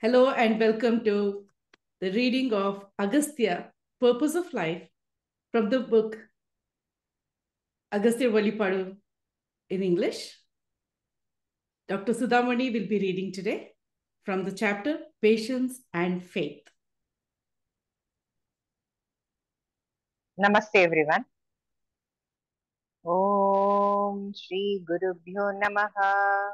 Hello and welcome to the reading of Agastya, Purpose of Life, from the book Agastya Valipadu in English. Dr. Sudhamani will be reading today from the chapter Patience and Faith. Namaste everyone. Om Shri Gurubhyo Namaha.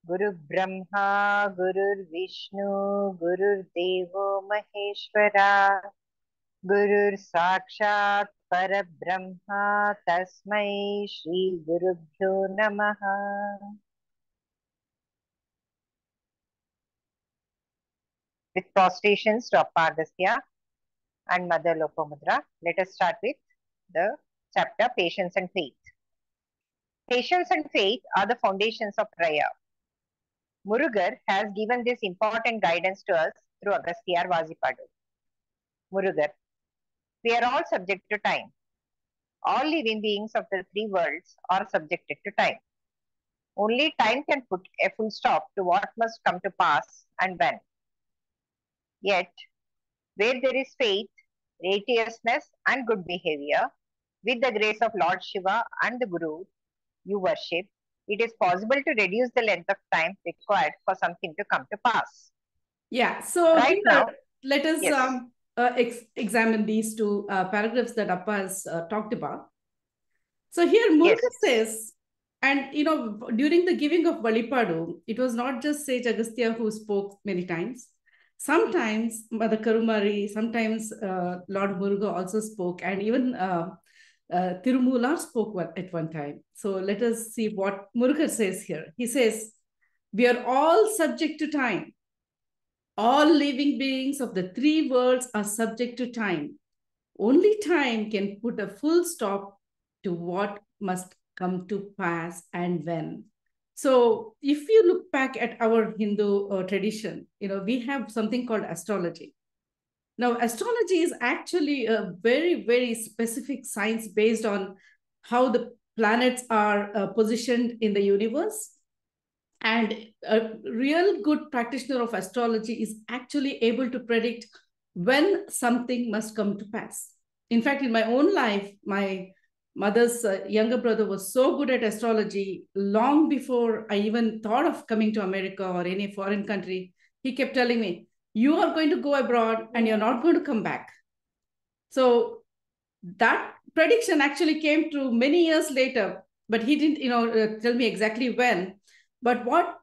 Guru Brahma, Guru Vishnu, Guru Devo Maheshwara, Guru Sakshat Parabrahma, Tasmai Shri Gurubhyo Namaha. With prostrations to Appa Agastya and Mother Lopamudra, let us start with the chapter Patience and Faith. Patience and faith are the foundations of prayer. Murugar has given this important guidance to us through Agastya Vazipadu. Murugar, we are all subject to time. All living beings of the three worlds are subjected to time. Only time can put a full stop to what must come to pass and when. Yet, where there is faith, righteousness, and good behavior, with the grace of Lord Shiva and the Guru you worship, it is possible to reduce the length of time required for something to come to pass. Yeah, so Right now, let us yes. examine these two paragraphs that Appa has talked about. So here Murugar says, and during the giving of Valipadu, it was not just Sage Agastya who spoke many times. Sometimes Mother Karumari, sometimes Lord Muruga also spoke, and even Tirumular spoke at one time. So let us see what Murugar says here. He says, we are all subject to time. All living beings of the three worlds are subject to time. Only time can put a full stop to what must come to pass and when. So if you look back at our Hindu tradition, we have something called astrology. Now, astrology is actually a very, very specific science based on how the planets are positioned in the universe. And a real good practitioner of astrology is actually able to predict when something must come to pass. In fact, in my own life, my mother's younger brother was so good at astrology long before I even thought of coming to America or any foreign country. He kept telling me, you are going to go abroad and you're not going to come back. So that prediction actually came true many years later, but he didn't tell me exactly when. But what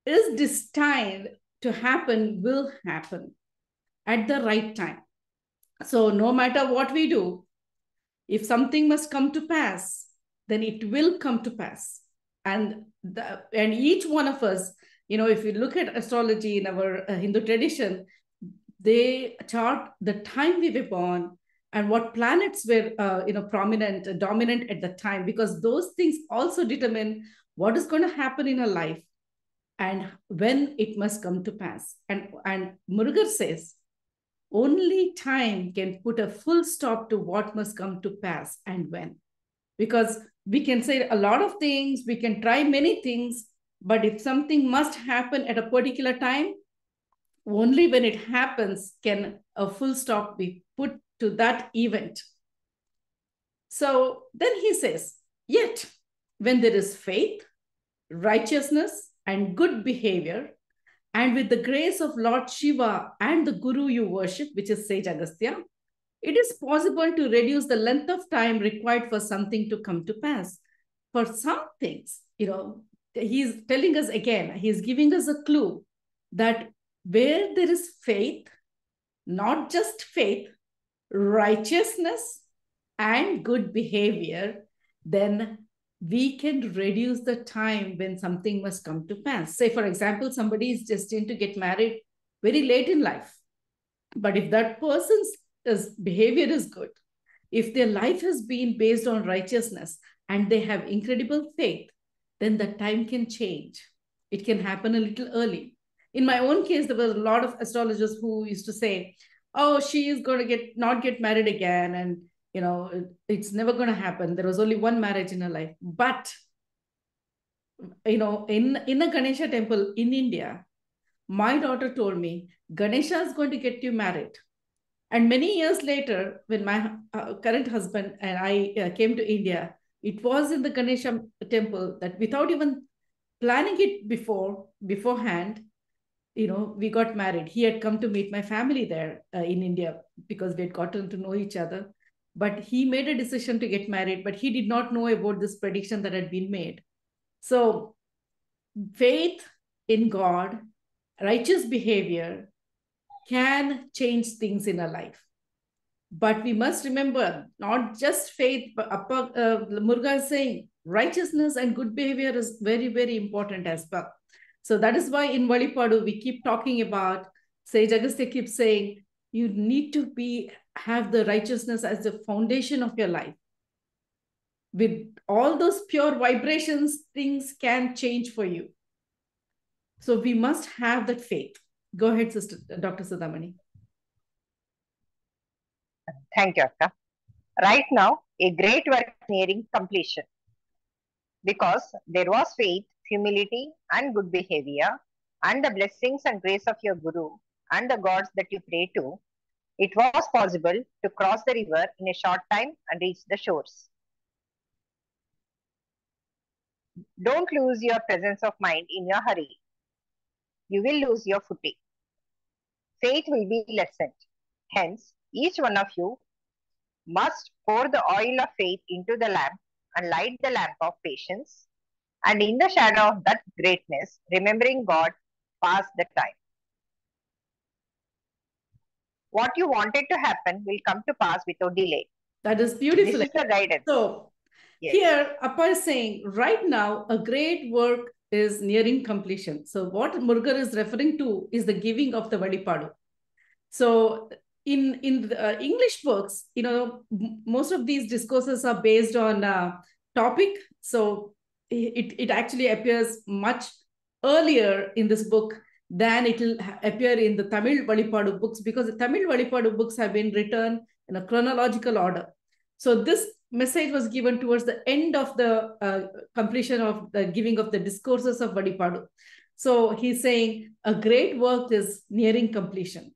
is destined to happen will happen at the right time. So no matter what we do, if something must come to pass, then it will come to pass. And each one of us, if you look at astrology in our Hindu tradition, they chart the time we were born and what planets were prominent, dominant at the time, because those things also determine what is going to happen in our life and when it must come to pass. And Murugar says, only time can put a full stop to what must come to pass and when. Because we can say a lot of things, we can try many things, but if something must happen at a particular time, only when it happens can a full stop be put to that event. So then he says, yet when there is faith, righteousness, and good behavior, and with the grace of Lord Shiva and the Guru you worship, which is Sage Agastya, it is possible to reduce the length of time required for something to come to pass. For some things, he's telling us again, he's giving us a clue that where there is faith, not just faith, righteousness, and good behavior, then we can reduce the time when something must come to pass. Say, for example, somebody is destined to get married very late in life. But if that person's behavior is good, if their life has been based on righteousness and they have incredible faith, then the time can change. It can happen a little early. In my own case, there were a lot of astrologers who used to say, oh, she is going to not get married again. And it's never going to happen. There was only one marriage in her life. But, in a Ganesha temple in India, my daughter told me, Ganesha is going to get you married. And many years later, when my current husband and I came to India, it was in the Ganesha temple that without even planning it beforehand, we got married. He had come to meet my family there in India because we had gotten to know each other. But he made a decision to get married, but he did not know about this prediction that had been made. So faith in God, righteous behavior can change things in our life. But we must remember, not just faith, but Muruga is saying righteousness and good behavior is very, very important as well. So that is why in Valipadu, we keep talking about, Sage Agastya keeps saying, you need to have the righteousness as the foundation of your life. With all those pure vibrations, things can change for you. So we must have that faith. Go ahead, Sister Dr. Sudhamani. Thank you, Akka. Right now, a great work nearing completion. Because there was faith, humility, and good behavior, and the blessings and grace of your Guru and the gods that you pray to, it was possible to cross the river in a short time and reach the shores. Don't lose your presence of mind in your hurry. You will lose your footing. Faith will be lessened. Hence, each one of you must pour the oil of faith into the lamp and light the lamp of patience. And in the shadow of that greatness, remembering God, pass the time. What you wanted to happen will come to pass without delay. That is beautiful. This is the guidance. So here, Appa is saying, right now, a great work is nearing completion. So what Murugar is referring to is the giving of the Valipadu. So in the English books, most of these discourses are based on topic. So it actually appears much earlier in this book than it will appear in the Tamil Valipadu books, because the Tamil Valipadu books have been written in a chronological order. So this message was given towards the end of the completion of the giving of the discourses of Valipadu. So he's saying a great work is nearing completion.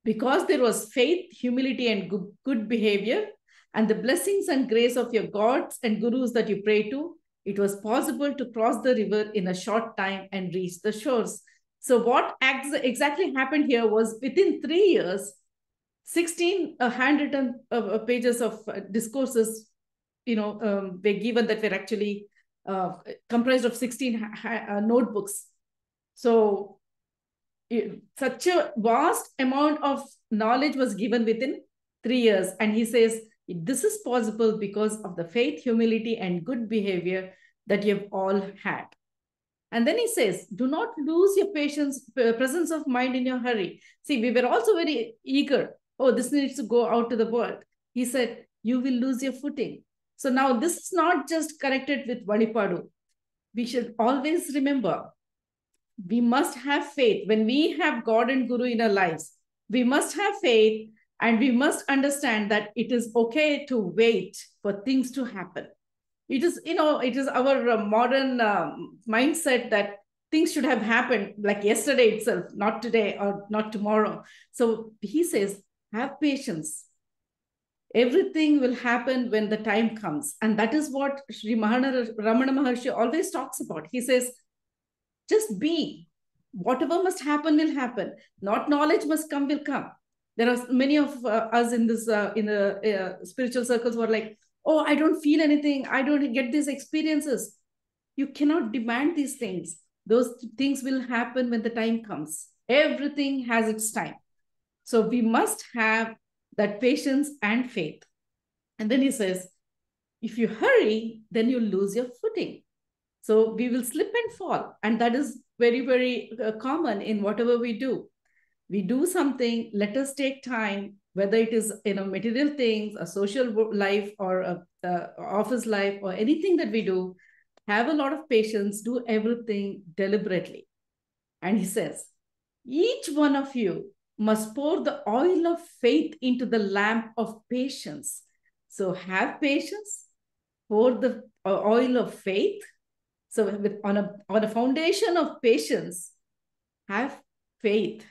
Because there was faith, humility, and good behavior, and the blessings and grace of your gods and gurus that you pray to, it was possible to cross the river in a short time and reach the shores. So what exactly happened here was within 3 years, 16 handwritten pages of discourses, were given that were actually comprised of 16 notebooks. So such a vast amount of knowledge was given within 3 years. And he says, this is possible because of the faith, humility, and good behavior that you've all had. And then he says, do not lose your presence of mind in your hurry. See, we were also very eager. Oh, this needs to go out to the world. He said, you will lose your footing. So now this is not just connected with Valipadu. We should always remember, we must have faith. When we have God and Guru in our lives, we must have faith, and we must understand that it is okay to wait for things to happen. It is, it is our modern mindset that things should have happened like yesterday itself, not today or not tomorrow. So he says, have patience. Everything will happen when the time comes. And that is what Sri Ramana Maharshi always talks about. He says, just be. Whatever must happen will happen. Not knowledge must come will come. There are many of us in this in the spiritual circles who are like, oh, I don't feel anything. I don't get these experiences. You cannot demand these things. Those things will happen when the time comes. Everything has its time. So we must have that patience and faith. And then he says, if you hurry, then you lose your footing. So we will slip and fall. And that is very, very common in whatever we do. We do something, let us take time, whether it is material things, a social life, or a office life, or anything that we do, have a lot of patience, do everything deliberately. And he says, each one of you must pour the oil of faith into the lamp of patience. So have patience, pour the oil of faith. So on a foundation of patience, have faith.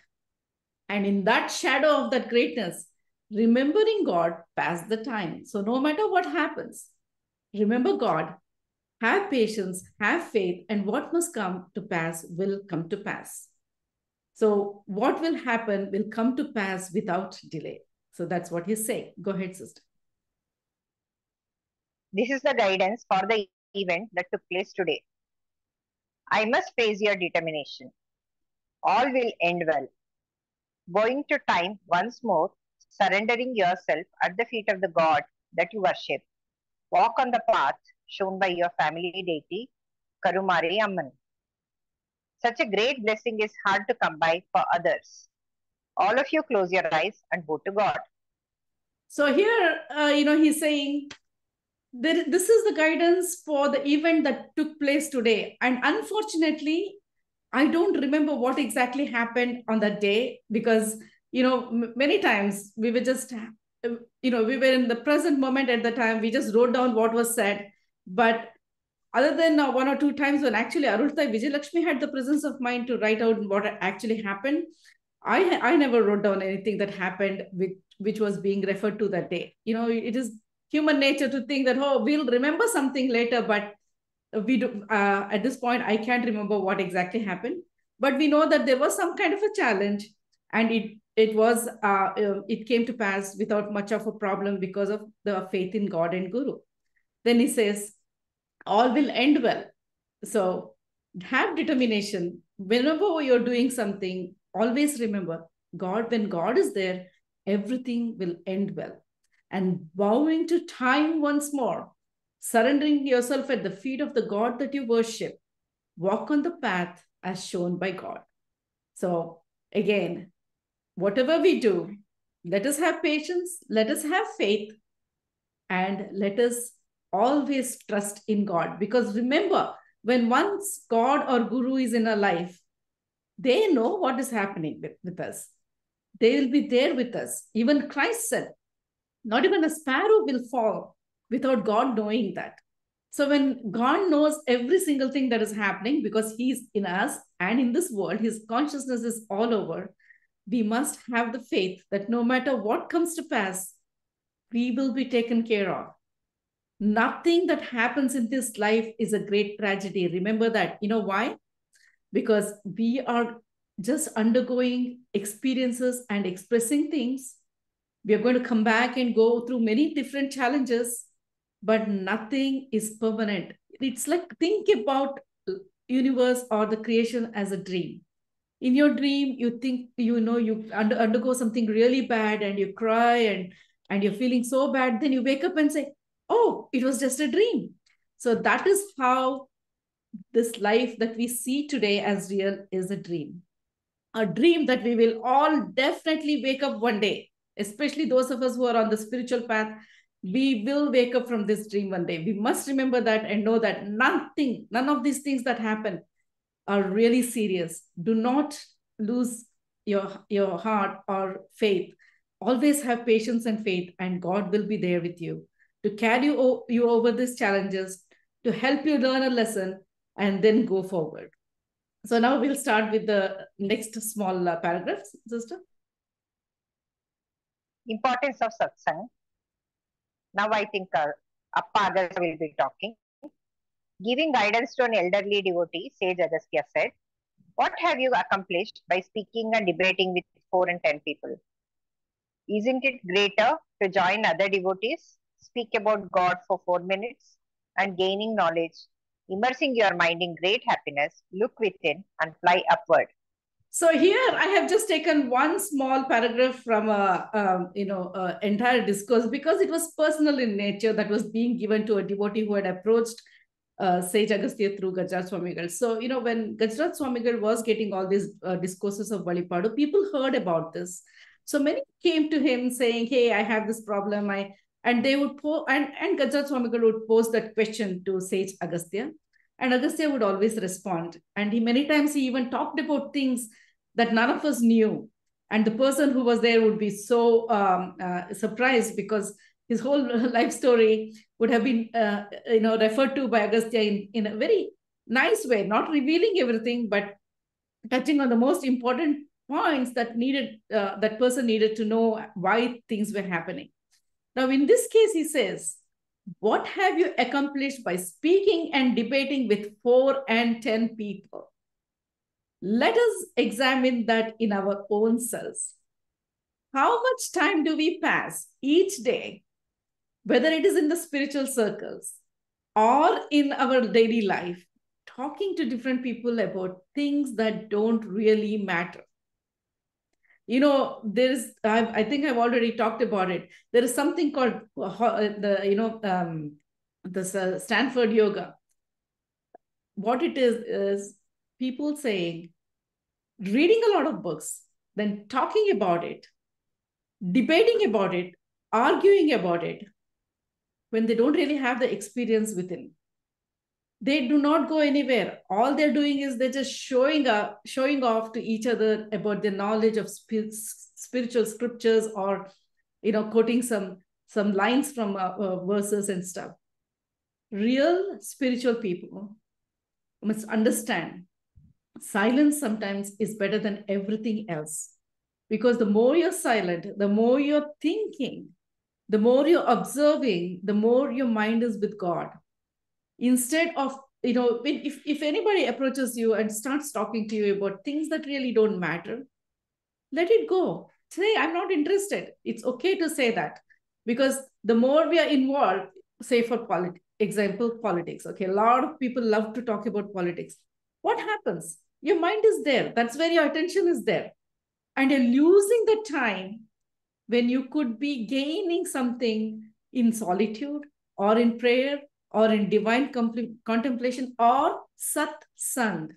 And in that shadow of that greatness, remembering God, pass the time. So no matter what happens, remember God, have patience, have faith, and what must come to pass will come to pass. So what will happen will come to pass without delay. So that's what he's saying. Go ahead, sister. This is the guidance for the event that took place today. I must praise your determination. All will end well. Going to time once more, surrendering yourself at the feet of the God that you worship. Walk on the path shown by your family deity, Karumari Amman. Such a great blessing is hard to come by for others. All of you close your eyes and go to God. So here, he's saying, this is the guidance for the event that took place today. And unfortunately, I don't remember what exactly happened on that day because, many times we were just, we were in the present moment at the time. We just wrote down what was said. But other than one or two times when actually Arultai Vijayalakshmi had the presence of mind to write out what actually happened, I never wrote down anything that happened which was being referred to that day. It is human nature to think that, oh, we'll remember something later, but we do, at this point, I can't remember what exactly happened. But we know that there was some kind of a challenge, and it came to pass without much of a problem because of the faith in God and Guru. Then he says, all will end well. So have determination. Whenever you're doing something, always remember God. When God is there, everything will end well. And bowing to time once more, surrendering yourself at the feet of the God that you worship, walk on the path as shown by God. So again, whatever we do, let us have patience, let us have faith, and let us always trust in God. Because remember, when once God or Guru is in our life, they know what is happening with us. They will be there with us. Even Christ said, not even a sparrow will fall without God knowing that. So when God knows every single thing that is happening, because he's in us and in this world, his consciousness is all over, we must have the faith that no matter what comes to pass, we will be taken care of. Nothing that happens in this life is a great tragedy. Remember that. You know why? Because we are just undergoing experiences and expressing things. We are going to come back and go through many different challenges, but nothing is permanent. It's like, think about universe or the creation as a dream. In your dream, you think, you undergo something really bad and you cry and you're feeling so bad. Then you wake up and say, oh, it was just a dream. So that is how this life that we see today as real is a dream that we will all definitely wake up one day, especially those of us who are on the spiritual path. We will wake up from this dream one day. We must remember that and know that none of these things that happen are really serious. Do not lose your heart or faith. Always have patience and faith, and God will be there with you to carry you over these challenges, to help you learn a lesson, and then go forward. So now we'll start with the next small paragraphs, sister. Importance of satsang. Now I think Appa Agastya will be talking. Giving guidance to an elderly devotee, Sage Agastya said, what have you accomplished by speaking and debating with 4 and 10 people? Isn't it greater to join other devotees, speak about God for 4 minutes, and gaining knowledge, immersing your mind in great happiness, look within and fly upward? So here I have just taken one small paragraph from entire discourse, because it was personal in nature, that was being given to a devotee who had approached Sage Agastya through Gajraj Swamigal. So, when Gajraj Swamigal was getting all these discourses of Valipadu, people heard about this. So many came to him saying, hey, I have this problem. And they would and Gajraj Swamigal would pose that question to Sage Agastya. And Agastya would always respond. And many times he even talked about things that none of us knew. And the person who was there would be so surprised, because his whole life story would have been referred to by Agastya in a very nice way, not revealing everything, but touching on the most important points that that person needed to know why things were happening. Now, in this case, he says, what have you accomplished by speaking and debating with 4 and 10 people? Let us examine that in our own selves. How much time do we pass each day, whether it is in the spiritual circles or in our daily life, talking to different people about things that don't really matter? There's, I think I've already talked about it. There is something called this Stanford yoga. What it is people saying, reading a lot of books, then talking about it, debating about it, arguing about it, when they don't really have the experience within. They do not go anywhere. All they're doing is they're just showing off to each other about their knowledge of spiritual scriptures, or quoting some lines from verses and stuff. Real spiritual people must understand silence sometimes is better than everything else, because the more you're silent, the more you're thinking, the more you're observing, the more your mind is with God. Instead of, if anybody approaches you and starts talking to you about things that really don't matter, let it go. Say, I'm not interested. It's okay to say that, because the more we are involved, say for politics, okay, a lot of people love to talk about politics. What happens? Your mind is there. That's where your attention is there. And you're losing the time when you could be gaining something in solitude or in prayer or in divine contemplation or satsang.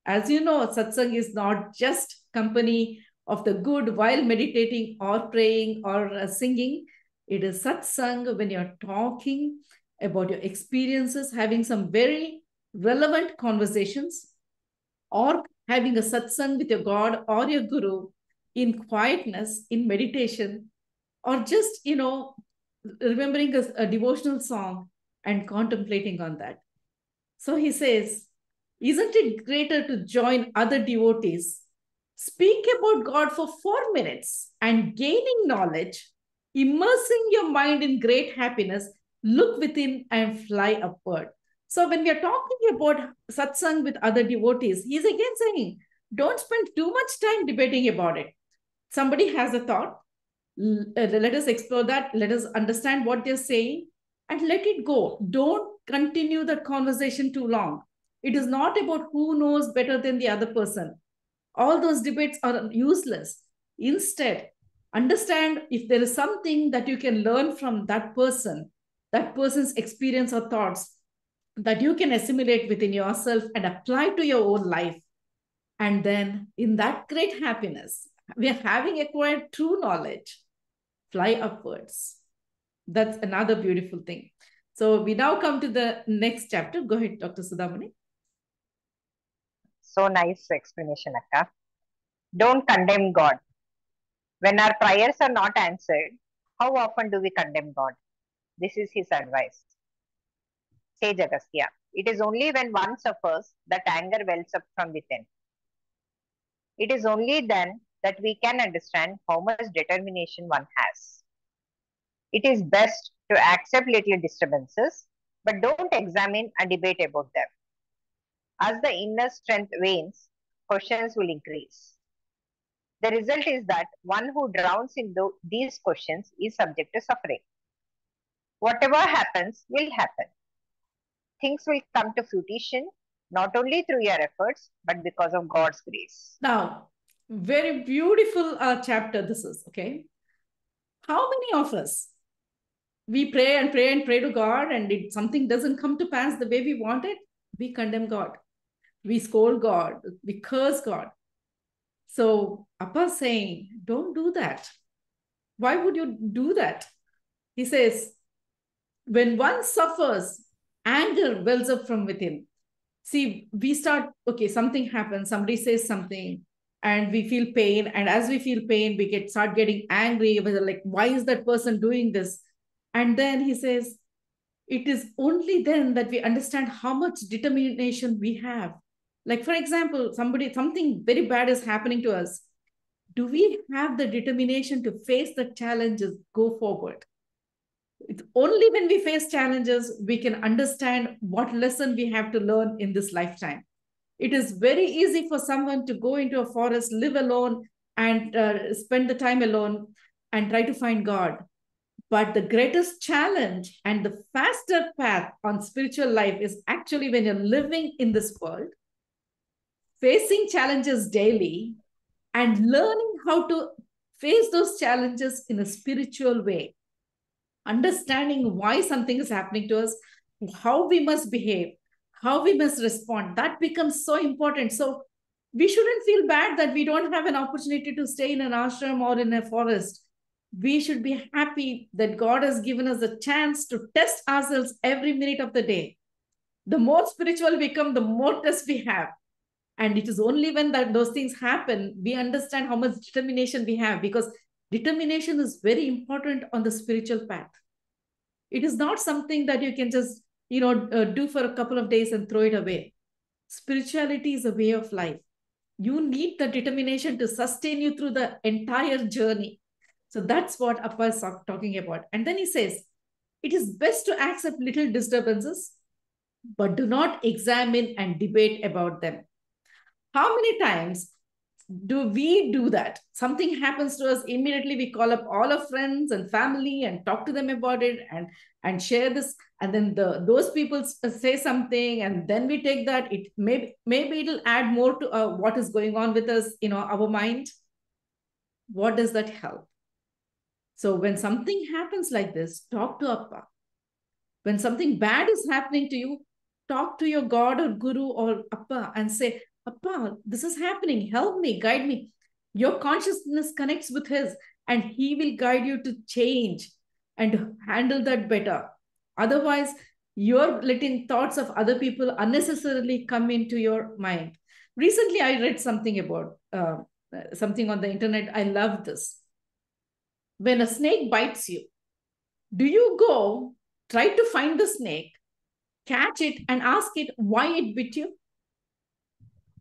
As you know, satsang is not just company of the good while meditating or praying or singing. It is satsang when you're talking about your experiences, having some very relevant conversations, or having a satsang with your God or your guru in quietness, in meditation, or just, remembering a devotional song and contemplating on that. So he says, isn't it greater to join other devotees, speak about God for 4 minutes and gaining knowledge, immersing your mind in great happiness, look within and fly upward. So when we are talking about satsang with other devotees, he's again saying, don't spend too much time debating about it. Somebody has a thought, let us explore that, let us understand what they're saying, and let it go. Don't continue the conversation too long. It is not about who knows better than the other person. All those debates are useless. Instead, understand if there is something that you can learn from that person's experience or thoughts, that you can assimilate within yourself and apply to your own life. And then in that great happiness, we are having acquired true knowledge, fly upwards. That's another beautiful thing. So we now come to the next chapter. Go ahead, Dr. Sudhamani. So nice explanation, Akka. Don't condemn God. When our prayers are not answered, how often do we condemn God? This is his advice. Sage Agastya. It is only when one suffers that anger wells up from within. It is only then that we can understand how much determination one has. It is best to accept little disturbances, but don't examine and debate about them. As the inner strength wanes, questions will increase. The result is that one who drowns in these questions is subject to suffering. Whatever happens will happen. Things will come to fruition, not only through your efforts, but because of God's grace. Now, very beautiful chapter this is, okay? How many of us, we pray and pray and pray to God, and if something doesn't come to pass the way we want it, we condemn God. We scold God, we curse God. So Appa saying, don't do that. Why would you do that? He says, when one suffers, anger wells up from within. See, we start, okay, something happens, somebody says something, and we feel pain. And as we feel pain, we start getting angry. We're like, why is that person doing this? And then he says, it is only then that we understand how much determination we have. Like, for example, something very bad is happening to us. Do we have the determination to face the challenges, go forward? It's only when we face challenges, we can understand what lesson we have to learn in this lifetime. It is very easy for someone to go into a forest, live alone, and spend the time alone and try to find God. But the greatest challenge and the faster path on spiritual life is actually when you're living in this world, facing challenges daily, and learning how to face those challenges in a spiritual way, understanding why something is happening to us, how we must behave, how we must respond. That becomes so important. So we shouldn't feel bad that we don't have an opportunity to stay in an ashram or in a forest. We should be happy that God has given us a chance to test ourselves every minute of the day. The more spiritual we become, the more tests we have. And it is only when those things happen, we understand how much determination we have, because determination is very important on the spiritual path. It is not something that you can just, do for a couple of days and throw it away. Spirituality is a way of life. You need the determination to sustain you through the entire journey. So that's what Appa is talking about. And then he says, it is best to accept little disturbances, but do not examine and debate about them. How many times do we do that? Something happens to us, immediately we call up all our friends and family and talk to them about it and share this. And then those people say something, and then we take that. It maybe it'll add more to what is going on with us, our mind. What does that help? So when something happens like this, talk to Appa. When something bad is happening to you, talk to your God or Guru or Appa and say, Appa, this is happening. Help me, guide me. Your consciousness connects with his, and he will guide you to change and handle that better. Otherwise, you're letting thoughts of other people unnecessarily come into your mind. Recently, I read something about something on the internet. I love this. When a snake bites you, do you go try to find the snake, catch it, and ask it why it bit you?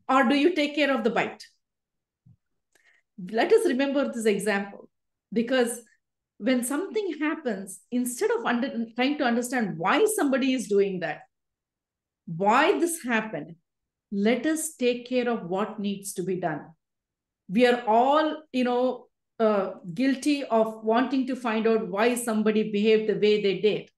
Or do you take care of the bite? Let us remember this example, because when something happens, instead of trying to understand why somebody is doing that, why this happened, let us take care of what needs to be done. We are all, guilty of wanting to find out why somebody behaved the way they did.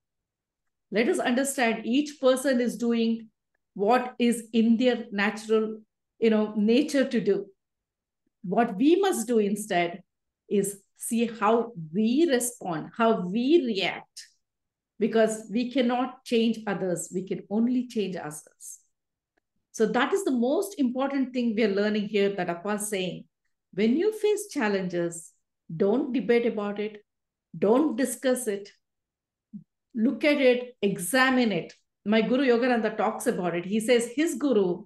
Let us understand each person is doing what is in their natural, nature to do. What we must do instead is see how we respond, how we react, because we cannot change others. We can only change ourselves. So that is the most important thing we are learning here, that Appa is saying. When you face challenges, don't debate about it. Don't discuss it. Look at it, examine it. My Guru Yogananda talks about it. He says his Guru,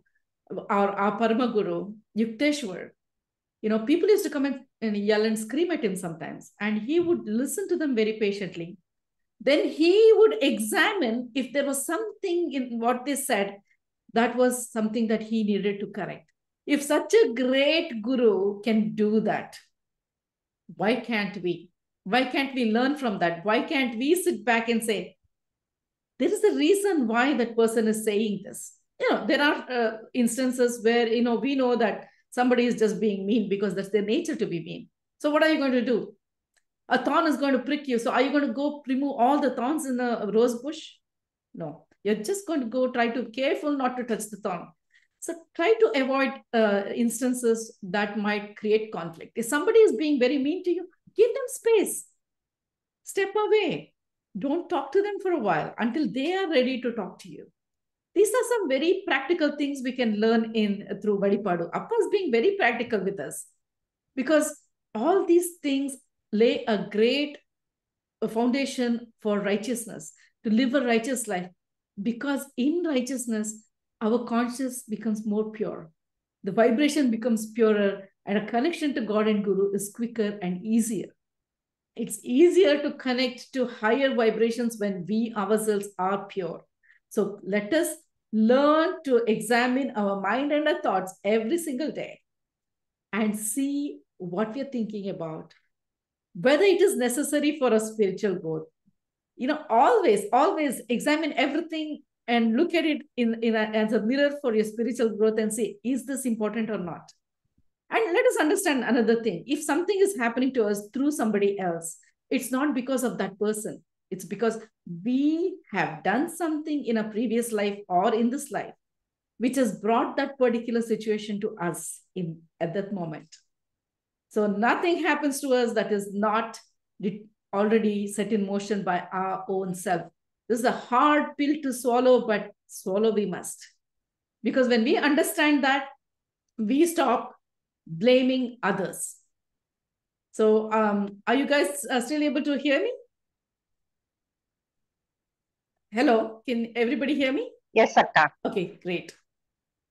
our Parama Guru, Yukteswar, people used to come and yell and scream at him sometimes, and he would listen to them very patiently. Then he would examine if there was something in what they said that was something that he needed to correct. If such a great Guru can do that, why can't we? Why can't we learn from that? Why can't we sit back and say, there is a reason why that person is saying this? There are instances where, we know that somebody is just being mean because that's their nature to be mean. So what are you going to do? A thorn is going to prick you. So are you going to go remove all the thorns in the rose bush? No, you're just going to go try to be careful not to touch the thorn. So try to avoid instances that might create conflict. If somebody is being very mean to you, give them space. Step away. Don't talk to them for a while until they are ready to talk to you. These are some very practical things we can learn through Valipadu. Appa is being very practical with us, because all these things lay a great foundation for righteousness, to live a righteous life. Because in righteousness, our conscience becomes more pure. The vibration becomes purer, and a connection to God and Guru is quicker and easier. It's easier to connect to higher vibrations when we ourselves are pure. So let us learn to examine our mind and our thoughts every single day and see what we're thinking about, whether it is necessary for a spiritual growth. Always examine everything and look at it as a mirror for your spiritual growth and say, is this important or not? And let us understand another thing. If something is happening to us through somebody else, it's not because of that person. It's because we have done something in a previous life or in this life, which has brought that particular situation to us at that moment. So nothing happens to us that is not already set in motion by our own self. This is a hard pill to swallow, but swallow we must. Because when we understand that, we stop blaming others. So are you guys still able to hear me? Hello, can everybody hear me? Yes, Akka. Okay, great.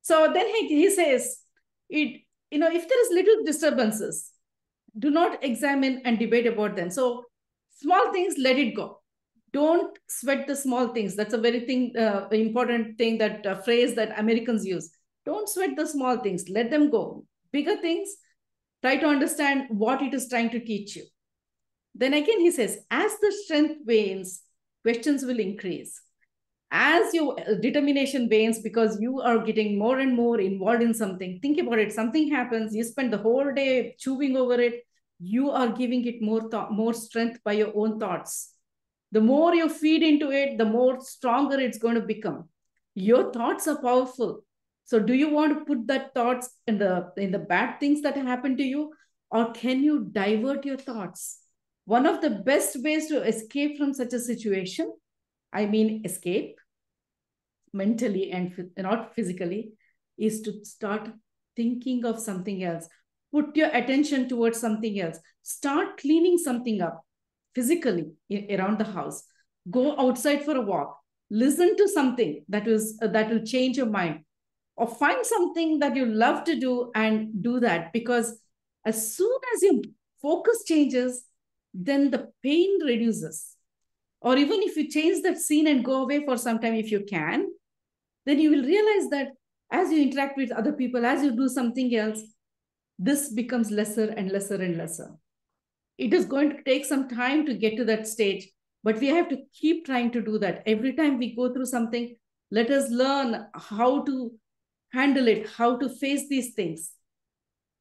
So then he says, if there is little disturbances, do not examine and debate about them. So small things, let it go. Don't sweat the small things. That's a very important thing, that phrase that Americans use. Don't sweat the small things. Let them go. Bigger things, try to understand what it is trying to teach you. Then again, he says, as the strength wanes, questions will increase. As your determination wanes because you are getting more and more involved in something, think about it. Something happens, you spend the whole day chewing over it. You are giving it more strength by your own thoughts. The more you feed into it, the more stronger it's going to become. Your thoughts are powerful. So do you want to put that thoughts in the bad things that happen to you, or can you divert your thoughts? One of the best ways to escape from such a situation, escape mentally and not physically, is to start thinking of something else. Put your attention towards something else. Start cleaning something up physically around the house. Go outside for a walk. Listen to something that will change your mind, or find something that you love to do and do that. Because as soon as your focus changes, then the pain reduces. Or even if you change that scene and go away for some time, if you can, then you will realize that as you interact with other people, as you do something else, this becomes lesser and lesser and lesser. It is going to take some time to get to that stage, but we have to keep trying to do that. Every time we go through something, let us learn how to handle it, how to face these things.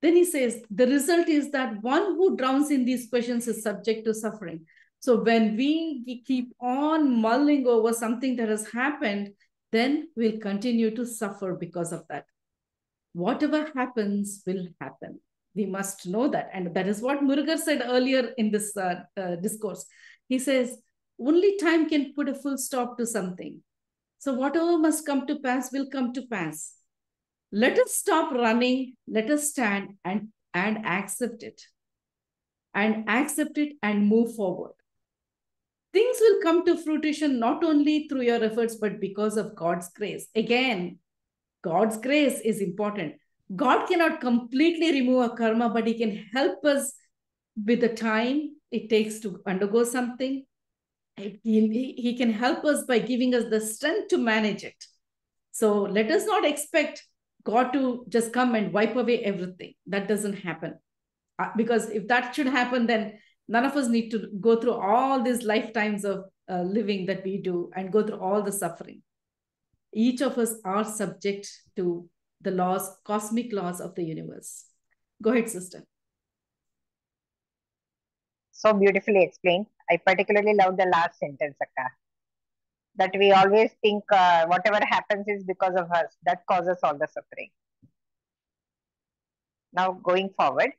Then he says, the result is that one who drowns in these questions is subject to suffering. So when we keep on mulling over something that has happened, then we'll continue to suffer because of that. Whatever happens will happen. We must know that. And that is what Murugar said earlier in this discourse. He says, only time can put a full stop to something. So whatever must come to pass will come to pass. Let us stop running. Let us stand and accept it. And accept it and move forward. Things will come to fruition not only through your efforts, but because of God's grace. Again, God's grace is important. God cannot completely remove our karma, but he can help us with the time it takes to undergo something. He can help us by giving us the strength to manage it. So let us not expect God to just come and wipe away everything. That doesn't happen. Because if that should happen, then none of us need to go through all these lifetimes of living that we do and go through all the suffering. Each of us are subject to the laws, cosmic laws of the universe. Go ahead, sister. So beautifully explained. I particularly love the last sentence, Akka. That we always think whatever happens is because of us. That causes all the suffering. Now going forward,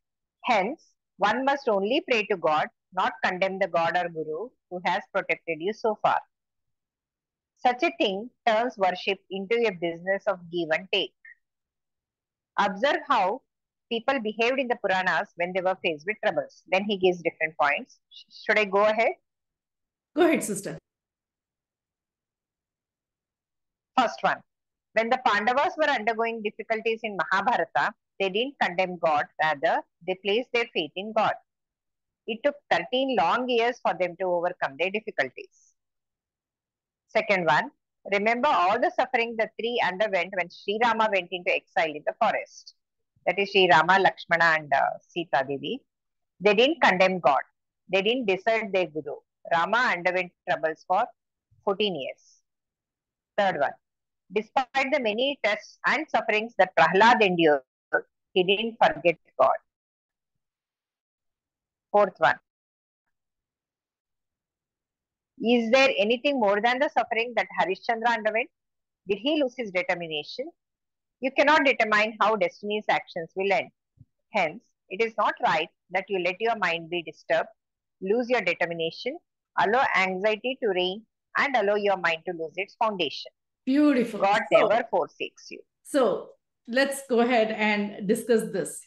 hence, one must only pray to God, not condemn the God or Guru who has protected you so far. Such a thing turns worship into a business of give and take. Observe how people behaved in the Puranas when they were faced with troubles. Then he gives different points. Should I go ahead? Go ahead, sister. First one. When the Pandavas were undergoing difficulties in Mahabharata, they didn't condemn God, rather, they placed their faith in God. It took 13 long years for them to overcome their difficulties. Second one, Remember all the suffering the three underwent when Sri Rama went into exile in the forest. That is Sri Rama, Lakshmana, and Sita Devi. They didn't condemn God. They didn't desert their Guru. Rama underwent troubles for 14 years. Third one. Despite the many tests and sufferings that Prahlad endured, he didn't forget God. Fourth one. Is there anything more than the suffering that Harishchandra underwent? Did he lose his determination? You cannot determine how destiny's actions will end. Hence, it is not right that you let your mind be disturbed, lose your determination, allow anxiety to reign, and allow your mind to lose its foundation. Beautiful. God never forsakes you. So let's go ahead and discuss this.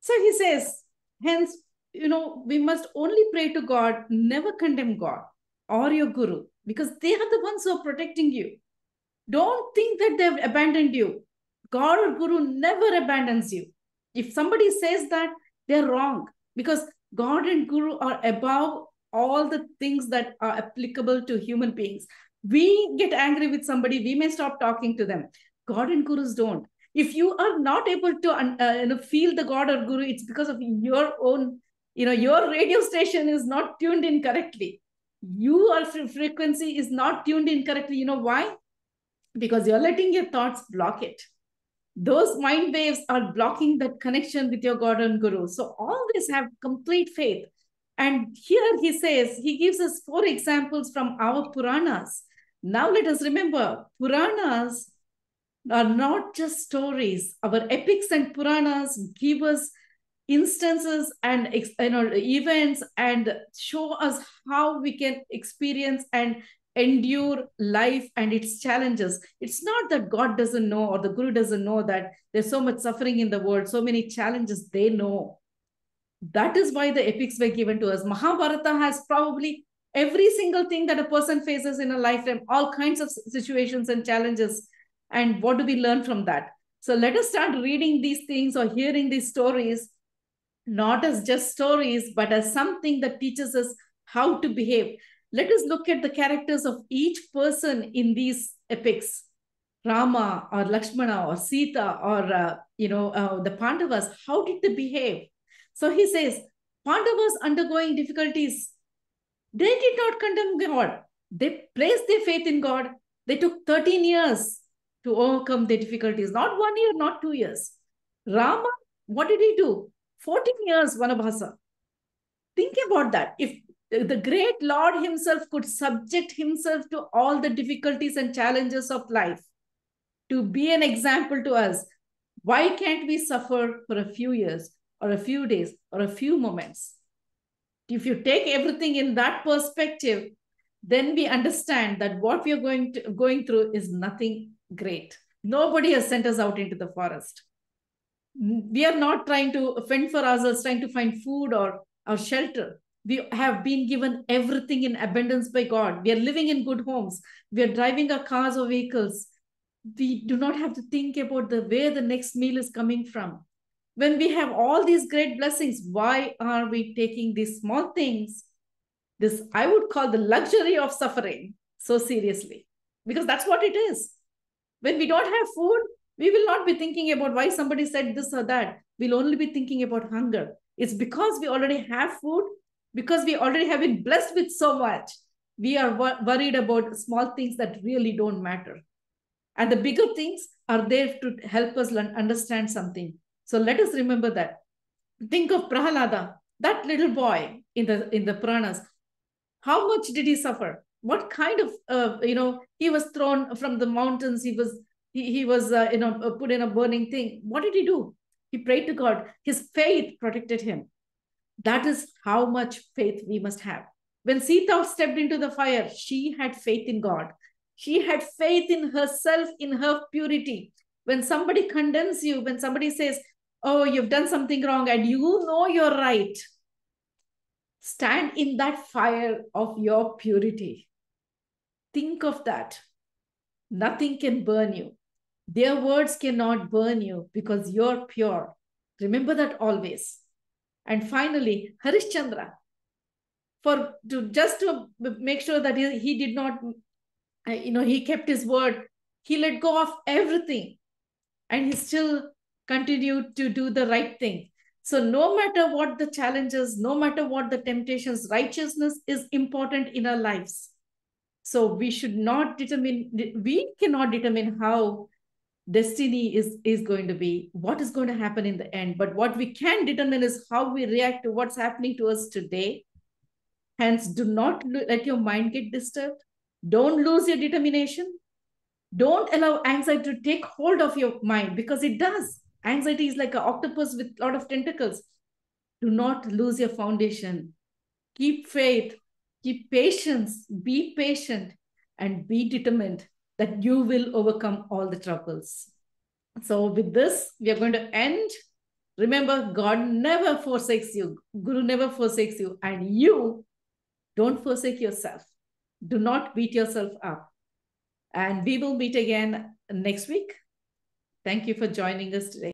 So he says, hence, we must only pray to God, never condemn God or your guru, because they are the ones who are protecting you. Don't think that they've abandoned you. God or guru never abandons you. If somebody says that, they're wrong, because God and guru are above all the things that are applicable to human beings. We get angry with somebody, we may stop talking to them. God and gurus don't. If you are not able to feel the God or guru, it's because of your own, your radio station is not tuned in correctly. Your frequency is not tuned in correctly. You know why? Because you're letting your thoughts block it. Those mind waves are blocking that connection with your God and guru. So always have complete faith. And here he says, he gives us 4 examples from our Puranas. Now let us remember, Puranas are not just stories. Our epics and Puranas give us instances and events and show us how we can experience and endure life and its challenges. It's not that God doesn't know or the guru doesn't know that there's so much suffering in the world, so many challenges. They know. That is why the epics were given to us. Mahabharata has probably every single thing that a person faces in a lifetime, all kinds of situations and challenges. And what do we learn from that? So let us start reading these things or hearing these stories, not as just stories, but as something that teaches us how to behave. Let us look at the characters of each person in these epics. Rama or Lakshmana or Sita or, the Pandavas, how did they behave? So he says, Pandavas undergoing difficulties, they did not condemn God. They placed their faith in God. They took 13 years to overcome the difficulties. Not 1 year, not 2 years. Rama, what did he do? 14 years Vanabhasa. Think about that. If the great Lord himself could subject himself to all the difficulties and challenges of life to be an example to us, why can't we suffer for a few years or a few days or a few moments? If you take everything in that perspective, then we understand that what we are going through is nothing great. Nobody has sent us out into the forest. We are not trying to fend for ourselves, trying to find food or shelter. We have been given everything in abundance by God. We are living in good homes. We are driving our cars or vehicles. We do not have to think about where the next meal is coming from. When we have all these great blessings, why are we taking these small things, this I would call the luxury of suffering, so seriously? Because that's what it is. When we don't have food, we will not be thinking about why somebody said this or that. We'll only be thinking about hunger. It's because we already have food, because we already have been blessed with so much. We are worried about small things that really don't matter. And the bigger things are there to help us understand something. So let us remember that. Think of Prahalada, that little boy in the Puranas. How much did he suffer? What kind of, he was thrown from the mountains. He was put in a burning thing. What did he do? He prayed to God. His faith protected him. That is how much faith we must have. When Sita stepped into the fire, she had faith in God. She had faith in herself, in her purity. When somebody condemns you, when somebody says, oh, you've done something wrong and you know you're right, stand in that fire of your purity. Think of that. Nothing can burn you. Their words cannot burn you because you're pure. Remember that always. And finally, Harishchandra, to make sure that he did not He kept his word. He let go of everything, and he still continued to do the right thing. So no matter what the challenges, no matter what the temptations, righteousness is important in our lives. So we cannot determine how destiny is going to be, what is going to happen in the end. But what we can determine is how we react to what's happening to us today. Hence, do not let your mind get disturbed. Don't lose your determination. Don't allow anxiety to take hold of your mind, because it does. Anxiety is like an octopus with a lot of tentacles. Do not lose your foundation. Keep faith, keep patience, be patient, and be determined that you will overcome all the troubles. So with this, we are going to end. Remember, God never forsakes you. Guru never forsakes you. And you don't forsake yourself. Do not beat yourself up. And we will meet again next week. Thank you for joining us today.